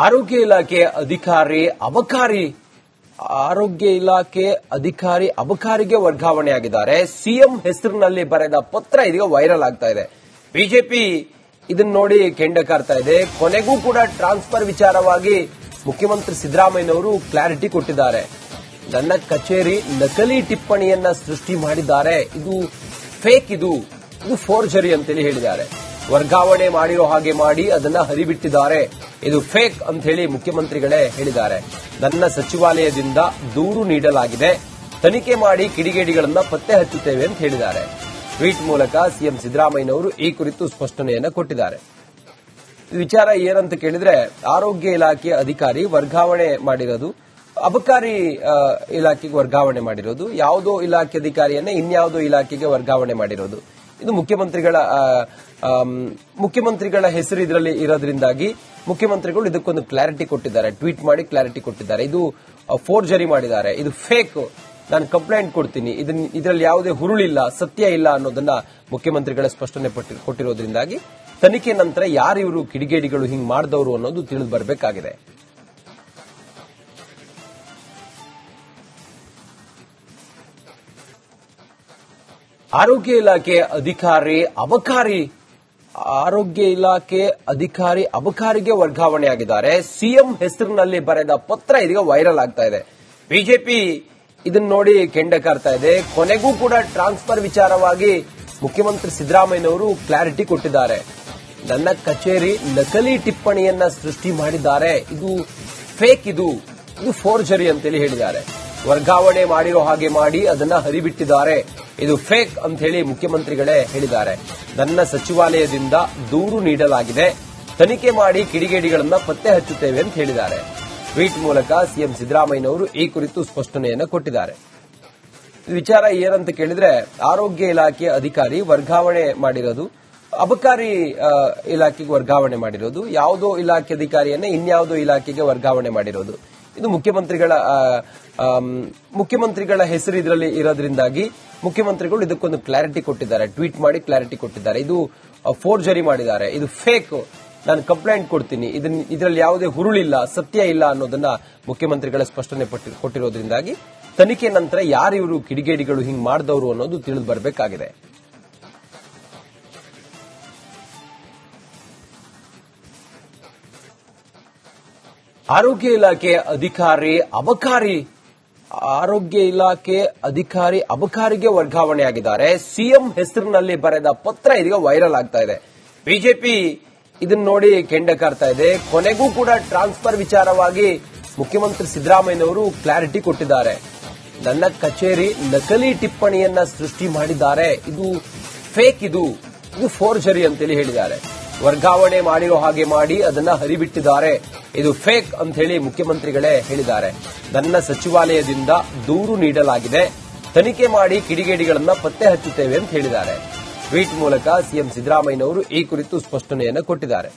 ಆರೋಗ್ಯ ಇಲಾಖೆ ಅಧಿಕಾರಿ ಅಬಕಾರಿಗೆ ವರ್ಗಾವಣೆಯಾಗಿದ್ದಾರೆ. ಸಿಎಂ ಹೆಸರಿನಲ್ಲಿ ಬರೆದ ಪತ್ರ ಇದೀಗ ವೈರಲ್ ಆಗ್ತಾ ಇದೆ. ಬಿಜೆಪಿ ಇದನ್ನ ನೋಡಿ ಕೆಂಡ ಕಾರ್ತಾ ಇದೆ. ಕೊನೆಗೂ ಕೂಡ ಟ್ರಾನ್ಸ್ಫರ್ ವಿಚಾರವಾಗಿ ಮುಖ್ಯಮಂತ್ರಿ ಸಿದ್ದರಾಮಯ್ಯನವರು ಕ್ಲಾರಿಟಿ ಕೊಟ್ಟಿದ್ದಾರೆ. ನನ್ನ ಕಚೇರಿ ನಕಲಿ ಟಿಪ್ಪಣಿಯನ್ನ ಸೃಷ್ಟಿ ಮಾಡಿದ್ದಾರೆ, ಇದು ಫೇಕ್, ಇದು ಫೋರ್ಜರಿ ಅಂತೇಳಿ ಹೇಳಿದ್ದಾರೆ. ವರ್ಗಾವಣೆ ಮಾಡಿರೋ ಹಾಗೆ ಮಾಡಿ ಅದನ್ನ ಹರಿಬಿಟ್ಟಿದ್ದಾರೆ, ಇದು ಫೇಕ್ ಅಂತ ಹೇಳಿ ಮುಖ್ಯಮಂತ್ರಿಗಳೇ ಹೇಳಿದ್ದಾರೆ. ನನ್ನ ಸಚಿವಾಲಯದಿಂದ ದೂರು ನೀಡಲಾಗಿದೆ, ತನಿಖೆ ಮಾಡಿ ಕಿಡಿಗೇಡಿಗಳನ್ನ ಪತ್ತೆ ಹಚ್ಚುತ್ತೇವೆ ಅಂತ ಹೇಳಿದ್ದಾರೆ. ಟ್ವೀಟ್ ಮೂಲಕ ಸಿಎಂ ಸಿದ್ದರಾಮಯ್ಯನವರು ಈ ಕುರಿತು ಸ್ಪಷ್ಟನೆಯನ್ನ ಕೊಟ್ಟಿದ್ದಾರೆ. ವಿಚಾರ ಏನಂತ ಕೇಳಿದ್ರೆ, ಆರೋಗ್ಯ ಇಲಾಖೆಯ ಅಧಿಕಾರಿ ವರ್ಗಾವಣೆ ಮಾಡಿರೋದು, ಅಬಕಾರಿ ಇಲಾಖೆಗೆ ವರ್ಗಾವಣೆ ಮಾಡಿರೋದು, ಯಾವುದೋ ಇಲಾಖೆ ಅಧಿಕಾರಿಯನ್ನ ಇನ್ಯಾವುದೋ ಇಲಾಖೆಗೆ ವರ್ಗಾವಣೆ ಮಾಡಿರೋದು. ಇದು ಮುಖ್ಯಮಂತ್ರಿಗಳ ಹೆಸರು ಇದರಲ್ಲಿ ಇರೋದ್ರಿಂದಾಗಿ ಮುಖ್ಯಮಂತ್ರಿಗಳು ಇದಕ್ಕೊಂದು ಕ್ಲಾರಿಟಿ ಕೊಟ್ಟಿದ್ದಾರೆ, ಟ್ವೀಟ್ ಮಾಡಿ ಕ್ಲಾರಿಟಿ ಕೊಟ್ಟಿದ್ದಾರೆ. ಇದು ಫೋರ್ಜರಿ ಮಾಡಿದ್ದಾರೆ, ಇದು ಫೇಕ್, ನಾನು ಕಂಪ್ಲೇಂಟ್ ಕೊಡ್ತೀನಿ, ಇದರಲ್ಲಿ ಯಾವುದೇ ಹುರುಳಿಲ್ಲ, ಸತ್ಯ ಇಲ್ಲ ಅನ್ನೋದನ್ನ ಮುಖ್ಯಮಂತ್ರಿಗಳ ಸ್ಪಷ್ಟನೆ ಕೊಟ್ಟಿರೋದ್ರಿಂದಾಗಿ ತನಿಖೆ ನಂತರ ಯಾರು ಇವರು ಕಿಡಿಗೇಡಿಗಳು ಹಿಂಗ್ ಮಾಡಿದವರು ಅನ್ನೋದು ತಿಳಿದು ಬರಬೇಕಾಗಿದೆ. ಆರೋಗ್ಯ ಇಲಾಖೆ ಅಬಕಾರಿಗೆ ವರ್ಗಾವಣೆಯಾಗಿದ್ದಾರೆ. ಸಿಎಂ ಹೆಸರಿನಲ್ಲಿ ಬರೆದ ಪತ್ರ ಇದೀಗ ವೈರಲ್ ಆಗ್ತಾ ಇದೆ. ಬಿಜೆಪಿ ಇದನ್ನ ನೋಡಿ ಕೆಂಡ ಕಾರ್ತಾ ಇದೆ. ಕೊನೆಗೂ ಕೂಡ ಟ್ರಾನ್ಸ್ಫರ್ ವಿಚಾರವಾಗಿ ಮುಖ್ಯಮಂತ್ರಿ ಸಿದ್ದರಾಮಯ್ಯನವರು ಕ್ಲಾರಿಟಿ ಕೊಟ್ಟಿದ್ದಾರೆ. ನನ್ನ ಕಚೇರಿ ನಕಲಿ ಟಿಪ್ಪಣಿಯನ್ನ ಸೃಷ್ಟಿ ಮಾಡಿದ್ದಾರೆ, ಇದು ಫೇಕ್, ಇದು ಫೋರ್ಜರಿ ಅಂತೇಳಿ ಹೇಳಿದ್ದಾರೆ. ವರ್ಗಾವಣೆ ಮಾಡಿರೋ ಹಾಗೆ ಮಾಡಿ ಅದನ್ನ ಹರಿಬಿಟ್ಟಿದ್ದಾರೆ, ಇದು ಫೇಕ್ ಅಂತ ಹೇಳಿ ಮುಖ್ಯಮಂತ್ರಿಗಳೇ ಹೇಳಿದ್ದಾರೆ. ನನ್ನ ಸಚಿವಾಲಯದಿಂದ ದೂರು ನೀಡಲಾಗಿದೆ, ತನಿಖೆ ಮಾಡಿ ಕಿಡಿಗೇಡಿಗಳನ್ನ ಪತ್ತೆ ಹಚ್ಚುತ್ತೇವೆ ಅಂತ ಹೇಳಿದ್ದಾರೆ. ಟ್ವೀಟ್ ಮೂಲಕ ಸಿಎಂ ಸಿದ್ದರಾಮಯ್ಯನವರು ಈ ಕುರಿತು ಸ್ಪಷ್ಟನೆಯನ್ನ ಕೊಟ್ಟಿದ್ದಾರೆ. ವಿಚಾರ ಏನಂತ ಕೇಳಿದ್ರೆ, ಆರೋಗ್ಯ ಇಲಾಖೆಯ ಅಧಿಕಾರಿ ವರ್ಗಾವಣೆ ಮಾಡಿರೋದು, ಅಬಕಾರಿ ಇಲಾಖೆಗೆ ವರ್ಗಾವಣೆ ಮಾಡಿರೋದು, ಯಾವುದೋ ಇಲಾಖೆ ಅಧಿಕಾರಿಯನ್ನ ಇನ್ಯಾವುದೋ ಇಲಾಖೆಗೆ ವರ್ಗಾವಣೆ ಮಾಡಿರೋದು. ಇದು ಮುಖ್ಯಮಂತ್ರಿಗಳ ಹೆಸರು ಇದರಲ್ಲಿ ಇರೋದ್ರಿಂದಾಗಿ ಮುಖ್ಯಮಂತ್ರಿಗಳು ಇದಕ್ಕೊಂದು ಕ್ಲಾರಿಟಿ ಕೊಟ್ಟಿದ್ದಾರೆ, ಟ್ವೀಟ್ ಮಾಡಿ ಕ್ಲಾರಿಟಿ ಕೊಟ್ಟಿದ್ದಾರೆ. ಇದು ಫೋರ್ಜರಿ ಮಾಡಿದ್ದಾರೆ, ಇದು ಫೇಕ್, ನಾನು ಕಂಪ್ಲೇಂಟ್ ಕೊಡ್ತೀನಿ, ಇದರಲ್ಲಿ ಯಾವುದೇ ಹುರುಳಿಲ್ಲ, ಸತ್ಯ ಇಲ್ಲ ಅನ್ನೋದನ್ನ ಮುಖ್ಯಮಂತ್ರಿಗಳ ಸ್ಪಷ್ಟನೆ ಕೊಟ್ಟಿರೋದ್ರಿಂದಾಗಿ ತನಿಖೆ ನಂತರ ಯಾರು ಇವರು ಕಿಡಿಗೇಡಿಗಳು ಹಿಂಗ್ ಮಾಡಿದವರು ಅನ್ನೋದು ತಿಳಿದು ಬರಬೇಕಾಗಿದೆ. ಆರೋಗ್ಯ ಇಲಾಖೆ ಅಬಕಾರಿಗೆ ವರ್ಗಾವಣೆಯಾಗಿದ್ದಾರೆ. ಸಿಎಂ ಹೆಸರಿನಲ್ಲಿ ಬರೆದ ಪತ್ರ ಇದೀಗ ವೈರಲ್ ಆಗ್ತಾ ಇದೆ. ಬಿಜೆಪಿ ಇದನ್ನ ನೋಡಿ ಕೆಂಡ ಕಾರ್ತಾ ಇದೆ. ಕೊನೆಗೂ ಕೂಡ ಟ್ರಾನ್ಸ್ಫರ್ ವಿಚಾರವಾಗಿ ಮುಖ್ಯಮಂತ್ರಿ ಸಿದ್ದರಾಮಯ್ಯನವರು ಕ್ಲಾರಿಟಿ ಕೊಟ್ಟಿದ್ದಾರೆ. ನನ್ನ ಕಚೇರಿ ನಕಲಿ ಟಿಪ್ಪಣಿಯನ್ನ ಸೃಷ್ಟಿ ಮಾಡಿದ್ದಾರೆ, ಇದು ಫೇಕ್, ಇದು ಫೋರ್ಜರಿ ಅಂತೇಳಿ ಹೇಳಿದ್ದಾರೆ. ವರ್ಗಾವಣೆ ಮಾಡಿರೋ ಹಾಗೆ ಮಾಡಿ ಅದನ್ನ ಹರಿಬಿಟ್ಟಿದ್ದಾರೆ, ಇದು ಫೇಕ್ ಅಂತ ಹೇಳಿ ಮುಖ್ಯಮಂತ್ರಿಗಳೇ ಹೇಳಿದ್ದಾರೆ. ನನ್ನ ಸಚಿವಾಲಯದಿಂದ ದೂರು ನೀಡಲಾಗಿದೆ, ತನಿಖೆ ಮಾಡಿ ಕಿಡಿಗೇಡಿಗಳನ್ನ ಪತ್ತೆ ಹಚ್ಚುತ್ತೇವೆ ಅಂತ ಹೇಳಿದ್ದಾರೆ. ಟ್ವೀಟ್ ಮೂಲಕ ಸಿಎಂ ಸಿದ್ದರಾಮಯ್ಯನವರು ಈ ಕುರಿತು ಸ್ಪಷ್ಟನೆಯನ್ನ ಕೊಟ್ಟಿದ್ದಾರೆ.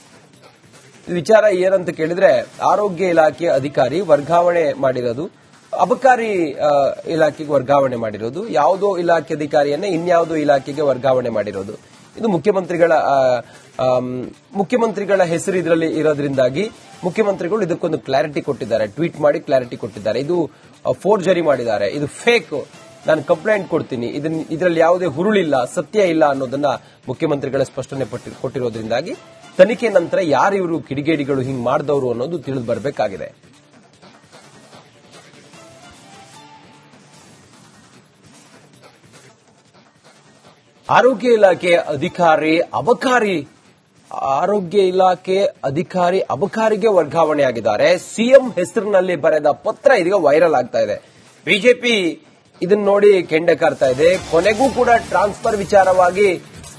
ವಿಚಾರ ಏನಂತ ಕೇಳಿದ್ರೆ, ಆರೋಗ್ಯ ಇಲಾಖೆಯ ಅಧಿಕಾರಿ ವರ್ಗಾವಣೆ ಮಾಡಿರೋದು, ಅಬಕಾರಿ ಇಲಾಖೆಗೆ ವರ್ಗಾವಣೆ ಮಾಡಿರೋದು, ಯಾವುದೋ ಇಲಾಖೆ ಅಧಿಕಾರಿಯನ್ನ ಇನ್ಯಾವುದೋ ಇಲಾಖೆಗೆ ವರ್ಗಾವಣೆ ಮಾಡಿರೋದು. ಇದು ಮುಖ್ಯಮಂತ್ರಿಗಳ ಹೆಸರು ಇದರಲ್ಲಿ ಇರೋದ್ರಿಂದಾಗಿ ಮುಖ್ಯಮಂತ್ರಿಗಳು ಇದಕ್ಕೊಂದು ಕ್ಲಾರಿಟಿ ಕೊಟ್ಟಿದ್ದಾರೆ, ಟ್ವೀಟ್ ಮಾಡಿ ಕ್ಲಾರಿಟಿ ಕೊಟ್ಟಿದ್ದಾರೆ. ಇದು ಫೋರ್ಜರಿ ಮಾಡಿದ್ದಾರೆ, ಇದು ಫೇಕ್, ನಾನು ಕಂಪ್ಲೇಂಟ್ ಕೊಡ್ತೀನಿ, ಇದರಲ್ಲಿ ಯಾವುದೇ ಹುರುಳಿಲ್ಲ, ಸತ್ಯ ಇಲ್ಲ ಅನ್ನೋದನ್ನ ಮುಖ್ಯಮಂತ್ರಿಗಳ ಸ್ಪಷ್ಟನೆ ಕೊಟ್ಟಿರೋದ್ರಿಂದಾಗಿ ತನಿಖೆ ನಂತರ ಯಾರು ಇವರು ಕಿಡಿಗೇಡಿಗಳು ಹಿಂಗ್ ಮಾಡಿದವರು ಅನ್ನೋದು ತಿಳಿದು ಬರಬೇಕಾಗಿದೆ. ಆರೋಗ್ಯ ಇಲಾಖೆ ಅಬಕಾರಿಗೆ ವರ್ಗಾವಣೆಯಾಗಿದ್ದಾರೆ. ಸಿಎಂ ಹೆಸರಿನಲ್ಲಿ ಬರೆದ ಪತ್ರ ಇದೀಗ ವೈರಲ್ ಆಗ್ತಾ ಇದೆ. ಬಿಜೆಪಿ ಇದನ್ನ ನೋಡಿ ಕೆಂಡ ಕಾರ್ತಾ ಇದೆ. ಕೊನೆಗೂ ಕೂಡ ಟ್ರಾನ್ಸ್ಫರ್ ವಿಚಾರವಾಗಿ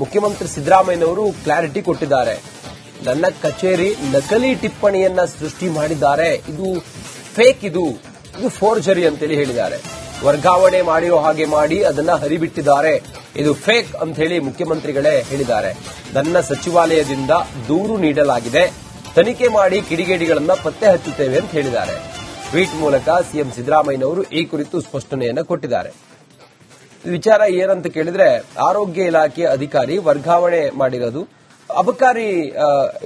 ಮುಖ್ಯಮಂತ್ರಿ ಸಿದ್ದರಾಮಯ್ಯನವರು ಕ್ಲಾರಿಟಿ ಕೊಟ್ಟಿದ್ದಾರೆ. ನನ್ನ ಕಚೇರಿ ನಕಲಿ ಟಿಪ್ಪಣಿಯನ್ನ ಸೃಷ್ಟಿ ಮಾಡಿದ್ದಾರೆ, ಇದು ಫೇಕ್, ಇದು ಫೋರ್ಜರಿ ಅಂತೇಳಿ ಹೇಳಿದ್ದಾರೆ. ವರ್ಗಾವಣೆ ಮಾಡಿರೋ ಹಾಗೆ ಮಾಡಿ ಅದನ್ನ ಹರಿಬಿಟ್ಟಿದ್ದಾರೆ, ಇದು ಫೇಕ್ ಅಂತ ಹೇಳಿ ಮುಖ್ಯಮಂತ್ರಿಗಳೇ ಹೇಳಿದ್ದಾರೆ. ನನ್ನ ಸಚಿವಾಲಯದಿಂದ ದೂರು ನೀಡಲಾಗಿದೆ, ತನಿಖೆ ಮಾಡಿ ಕಿಡಿಗೇಡಿಗಳನ್ನ ಪತ್ತೆ ಹಚ್ಚುತ್ತೇವೆ ಅಂತ ಹೇಳಿದ್ದಾರೆ. ಟ್ವೀಟ್ ಮೂಲಕ ಸಿಎಂ ಸಿದ್ದರಾಮಯ್ಯನವರು ಈ ಕುರಿತು ಸ್ಪಷ್ಟನೆಯನ್ನ ಕೊಟ್ಟಿದ್ದಾರೆ. ವಿಚಾರ ಏನಂತ ಕೇಳಿದ್ರೆ, ಆರೋಗ್ಯ ಇಲಾಖೆಯ ಅಧಿಕಾರಿ ವರ್ಗಾವಣೆ ಮಾಡಿರೋದು, ಅಬಕಾರಿ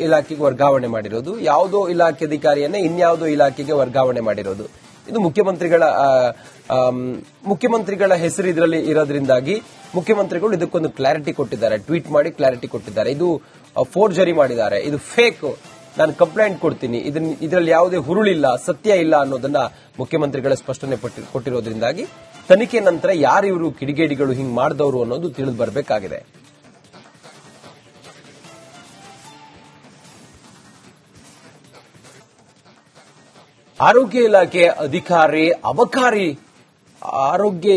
ಇಲಾಖೆಗೆ ವರ್ಗಾವಣೆ ಮಾಡಿರೋದು, ಯಾವುದೋ ಇಲಾಖೆ ಅಧಿಕಾರಿಯನ್ನೇ ಇನ್ಯಾವುದೋ ಇಲಾಖೆಗೆ ವರ್ಗಾವಣೆ ಮಾಡಿರೋದು. ಇದು ಮುಖ್ಯಮಂತ್ರಿಗಳ ಹೆಸರು ಇದರಲ್ಲಿ ಇರೋದ್ರಿಂದಾಗಿ ಮುಖ್ಯಮಂತ್ರಿಗಳು ಇದಕ್ಕೊಂದು ಕ್ಲಾರಿಟಿ ಕೊಟ್ಟಿದ್ದಾರೆ, ಟ್ವೀಟ್ ಮಾಡಿ ಕ್ಲಾರಿಟಿ ಕೊಟ್ಟಿದ್ದಾರೆ. ಇದು ಫೋರ್ಜರಿ ಮಾಡಿದ್ದಾರೆ, ಇದು ಫೇಕ್, ನಾನು ಕಂಪ್ಲೇಂಟ್ ಕೊಡ್ತೀನಿ, ಇದರಲ್ಲಿ ಯಾವುದೇ ಹುರುಳಿಲ್ಲ, ಸತ್ಯ ಇಲ್ಲ ಅನ್ನೋದನ್ನ ಮುಖ್ಯಮಂತ್ರಿಗಳ ಸ್ಪಷ್ಟನೆ ಕೊಟ್ಟಿರೋದ್ರಿಂದಾಗಿ ತನಿಖೆ ನಂತರ ಯಾರು ಇವರು ಕಿಡಿಗೇಡಿಗಳು ಹಿಂಗ್ ಮಾಡಿದವರು ಅನ್ನೋದು ತಿಳಿದು ಬರಬೇಕಾಗಿದೆ. ಆರೋಗ್ಯ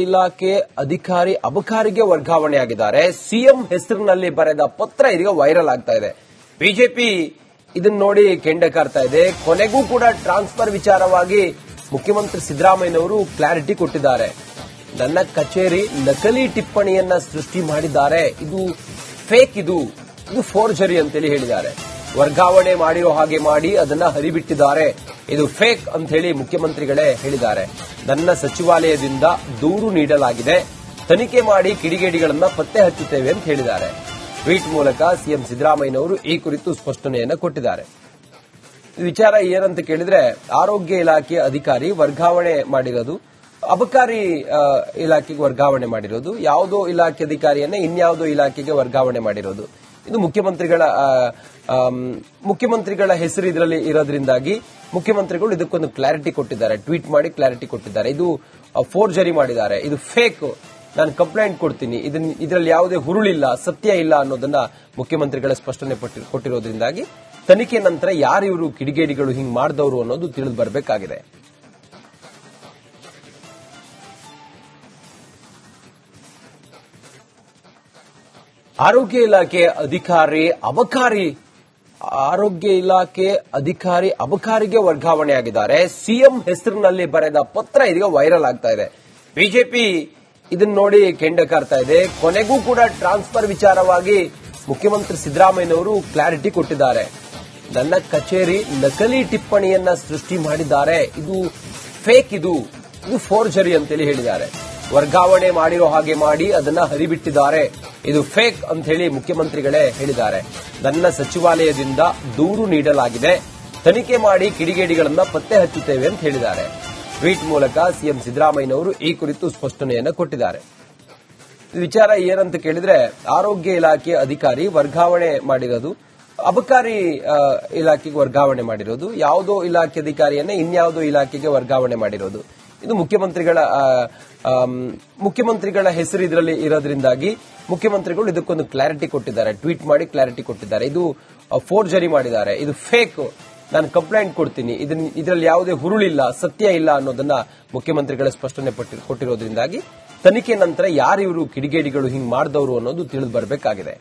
ಇಲಾಖೆ ಅಬಕಾರಿಗೆ ವರ್ಗಾವಣೆಯಾಗಿದ್ದಾರೆ. ಸಿಎಂ ಹೆಸರಿನಲ್ಲಿ ಬರೆದ ಪತ್ರ ಇದೀಗ ವೈರಲ್ ಆಗ್ತಾ ಇದೆ. ಬಿಜೆಪಿ ಇದನ್ನ ನೋಡಿ ಕೆಂಡ ಕಾರ್ತಾ ಇದೆ. ಕೊನೆಗೂ ಕೂಡ ಟ್ರಾನ್ಸ್ಫರ್ ವಿಚಾರವಾಗಿ ಮುಖ್ಯಮಂತ್ರಿ ಸಿದ್ದರಾಮಯ್ಯನವರು ಕ್ಲಾರಿಟಿ ಕೊಟ್ಟಿದ್ದಾರೆ. ನನ್ನ ಕಚೇರಿ ನಕಲಿ ಟಿಪ್ಪಣಿಯನ್ನ ಸೃಷ್ಟಿ ಮಾಡಿದ್ದಾರೆ, ಇದು ಫೇಕ್, ಇದು ಫೋರ್ಜರಿ ಅಂತೇಳಿ ಹೇಳಿದ್ದಾರೆ. ವರ್ಗಾವಣೆ ಮಾಡಿರೋ ಹಾಗೆ ಮಾಡಿ ಅದನ್ನ ಹರಿಬಿಟ್ಟಿದ್ದಾರೆ, ಇದು ಫೇಕ್ ಅಂತ ಹೇಳಿ ಮುಖ್ಯಮಂತ್ರಿಗಳೇ ಹೇಳಿದ್ದಾರೆ. ನನ್ನ ಸಚಿವಾಲಯದಿಂದ ದೂರು ನೀಡಲಾಗಿದೆ, ತನಿಖೆ ಮಾಡಿ ಕಿಡಿಗೇಡಿಗಳನ್ನ ಪತ್ತೆ ಹಚ್ಚುತ್ತೇವೆ ಅಂತ ಹೇಳಿದ್ದಾರೆ. ಟ್ವೀಟ್ ಮೂಲಕ ಸಿಎಂ ಸಿದ್ದರಾಮಯ್ಯನವರು ಈ ಕುರಿತು ಸ್ಪಷ್ಟನೆಯನ್ನು ಕೊಟ್ಟಿದ್ದಾರೆ. ವಿಚಾರ ಏನಂತ ಕೇಳಿದ್ರೆ, ಆರೋಗ್ಯ ಇಲಾಖೆ ಅಧಿಕಾರಿ ವರ್ಗಾವಣೆ ಮಾಡಿರೋದು, ಅಬಕಾರಿ ಇಲಾಖೆಗೆ ವರ್ಗಾವಣೆ ಮಾಡಿರೋದು, ಯಾವುದೋ ಇಲಾಖೆ ಅಧಿಕಾರಿಯನ್ನೇ ಇನ್ಯಾವುದೋ ಇಲಾಖೆಗೆ ವರ್ಗಾವಣೆ ಮಾಡಿರೋದು. ಇದು ಮುಖ್ಯಮಂತ್ರಿಗಳ ಹೆಸರು ಇದರಲ್ಲಿ ಇರೋದ್ರಿಂದಾಗಿ ಮುಖ್ಯಮಂತ್ರಿಗಳು ಇದಕ್ಕೊಂದು ಕ್ಲಾರಿಟಿ ಕೊಟ್ಟಿದ್ದಾರೆ, ಟ್ವೀಟ್ ಮಾಡಿ ಕ್ಲಾರಿಟಿ ಕೊಟ್ಟಿದ್ದಾರೆ. ಇದು ಫೋರ್ಜರಿ ಮಾಡಿದ್ದಾರೆ, ಇದು ಫೇಕ್, ನಾನು ಕಂಪ್ಲೇಂಟ್ ಕೊಡ್ತೀನಿ, ಇದರಲ್ಲಿ ಯಾವುದೇ ಹುರುಳಿಲ್ಲ, ಸತ್ಯ ಇಲ್ಲ ಅನ್ನೋದನ್ನ ಮುಖ್ಯಮಂತ್ರಿಗಳ ಸ್ಪಷ್ಟನೆ ಕೊಟ್ಟಿರೋದ್ರಿಂದಾಗಿ ತನಿಖೆ ನಂತರ ಯಾರು ಇವರು ಕಿಡಿಗೇಡಿಗಳು ಹಿಂಗ್ ಮಾಡಿದವರು ಅನ್ನೋದು ತಿಳಿದು ಬರಬೇಕಾಗಿದೆ. ಆರೋಗ್ಯ ಇಲಾಖೆ ಅಬಕಾರಿಗೆ ವರ್ಗಾವಣೆಯಾಗಿದ್ದಾರೆ. ಸಿಎಂ ಹೆಸರಿನಲ್ಲಿ ಬರೆದ ಪತ್ರ ಇದೀಗ ವೈರಲ್ ಆಗ್ತಾ ಇದೆ. ಬಿಜೆಪಿ ಇದನ್ನ ನೋಡಿ ಕೆಂಡ ಕಾರ್ತಾ ಇದೆ. ಕೊನೆಗೂ ಕೂಡ ಟ್ರಾನ್ಸ್ಫರ್ ವಿಚಾರವಾಗಿ ಮುಖ್ಯಮಂತ್ರಿ ಸಿದ್ದರಾಮಯ್ಯನವರು ಕ್ಲಾರಿಟಿ ಕೊಟ್ಟಿದ್ದಾರೆ. ನನ್ನ ಕಚೇರಿ ನಕಲಿ ಟಿಪ್ಪಣಿಯನ್ನ ಸೃಷ್ಟಿ ಮಾಡಿದ್ದಾರೆ, ಇದು ಫೇಕ್, ಇದು ಫೋರ್ಜರಿ ಅಂತೇಳಿ ಹೇಳಿದ್ದಾರೆ. ವರ್ಗಾವಣೆ ಮಾಡಿರೋ ಹಾಗೆ ಮಾಡಿ ಅದನ್ನ ಹರಿಬಿಟ್ಟಿದ್ದಾರೆ, ಇದು ಫೇಕ್ ಅಂತ ಹೇಳಿ ಮುಖ್ಯಮಂತ್ರಿಗಳೇ ಹೇಳಿದ್ದಾರೆ. ನನ್ನ ಸಚಿವಾಲಯದಿಂದ ದೂರು ನೀಡಲಾಗಿದೆ, ತನಿಖೆ ಮಾಡಿ ಕಿಡಿಗೇಡಿಗಳನ್ನ ಪತ್ತೆ ಹಚ್ಚುತ್ತೇವೆ ಅಂತ ಹೇಳಿದ್ದಾರೆ. ಟ್ವೀಟ್ ಮೂಲಕ ಸಿಎಂ ಸಿದ್ದರಾಮಯ್ಯನವರು ಈ ಕುರಿತು ಸ್ಪಷ್ಟನೆಯನ್ನು ಕೊಟ್ಟಿದ್ದಾರೆ. ವಿಚಾರ ಏನಂತ ಕೇಳಿದ್ರೆ, ಆರೋಗ್ಯ ಇಲಾಖೆ ಅಧಿಕಾರಿ ವರ್ಗಾವಣೆ ಮಾಡಿರೋದು, ಅಬಕಾರಿ ಇಲಾಖೆಗೆ ವರ್ಗಾವಣೆ ಮಾಡಿರೋದು, ಯಾವುದೋ ಇಲಾಖೆ ಅಧಿಕಾರಿಯನ್ನೇ ಇನ್ಯಾವುದೋ ಇಲಾಖೆಗೆ ವರ್ಗಾವಣೆ ಮಾಡಿರೋದು. ಇದು ಮುಖ್ಯಮಂತ್ರಿಗಳ ಹೆಸರು ಇದರಲ್ಲಿ ಇರೋದ್ರಿಂದಾಗಿ ಮುಖ್ಯಮಂತ್ರಿಗಳು ಇದಕ್ಕೊಂದು ಕ್ಲಾರಿಟಿ ಕೊಟ್ಟಿದ್ದಾರೆ, ಟ್ವೀಟ್ ಮಾಡಿ ಕ್ಲಾರಿಟಿ ಕೊಟ್ಟಿದ್ದಾರೆ. ಇದು ಫೋರ್ಜರಿ ಮಾಡಿದ್ದಾರೆ, ಇದು ಫೇಕ್, ನಾನು ಕಂಪ್ಲೇಂಟ್ ಕೊಡ್ತೀನಿ, ಇದರಲ್ಲಿ ಯಾವುದೇ ಹುರುಳಿಲ್ಲ, ಸತ್ಯ ಇಲ್ಲ ಅನ್ನೋದನ್ನ ಮುಖ್ಯಮಂತ್ರಿಗಳ ಸ್ಪಷ್ಟನೆ ಕೊಟ್ಟಿರೋದ್ರಿಂದಾಗಿ ತನಿಖೆ ನಂತರ ಯಾರು ಇವರು ಕಿಡಿಗೇಡಿಗಳು ಹಿಂಗ್ ಮಾಡಿದವರು ಅನ್ನೋದು ತಿಳಿದು ಬರಬೇಕಾಗಿದೆ.